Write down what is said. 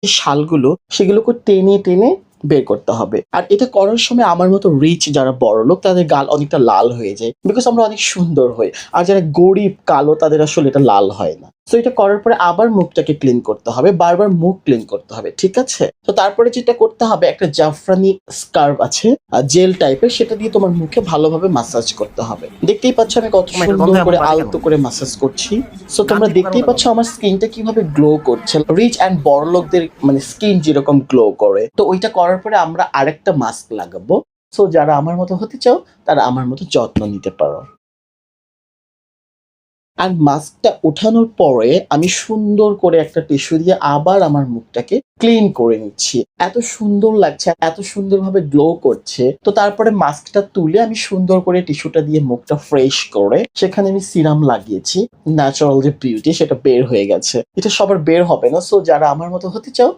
শালগুলো সেগুলোকে টেনে টেনে বের করতে হবে। আর এটা করার সময় আমার মতো রিচ যারা বড়লোক তাদের গাল অনেকটা লাল হয়ে যায়। বিকজ আমরা অনেক সুন্দর হই। আর যারা গরিব কালো তাদের আসলে এটা লাল হয় না। সো এটা করার পরে আবার মুখটাকে ক্লিন করতে হবে। বারবার মুখ ক্লিন করতে হবে। ঠিক আছে? তো তারপরে যেটা করতে হবে একটা জাফরানি স্কার্ফ আছে জেল টাইপের সেটা দিয়ে তোমার মুখে ভালোভাবে মাসাজ করতে হবে। দেখতেই পাচ্ছ আমি কত এটা গন্ধ সুন্দর এমন করে বাজে কেন? আলতো করে মাসাজ করছি। সো গান তোমরা দিতে পারবো দেখতেই না পাচ্ছ গন্ধ। আমার স্কিনটা কিভাবে গ্লো করছে। রিচ অ্যান্ড বড়লোকদের মানে স্কিন যেরকম গ্লো করে। তো ওইটা করার পরে আমরা আরেকটা মাস্ক লাগাবো। সো যারা আমার মতো হতে চাও তারা আমার মতো যত্ন নিতে পারো। আর মাস্কটা ওঠানোর পরে আমি সুন্দর করে একটা টিস্যু দিয়ে আবার আমার মুখটাকে ক্লিন করে নিচ্ছি। এত সুন্দর লাগছে, এত সুন্দরভাবে গ্লো করছে। তো তারপরে মাস্কটা তুলে আমি সুন্দর করে টিস্যুটা দিয়ে মুখটা ফ্রেশ করে সেখানে আমি সিরাম লাগিয়েছি। ন্যাচারাল যে বিউটি সেটা বের হয়ে গেছে। এটা সবার বের হবে না। সো যারা আমার মতো হতে চাও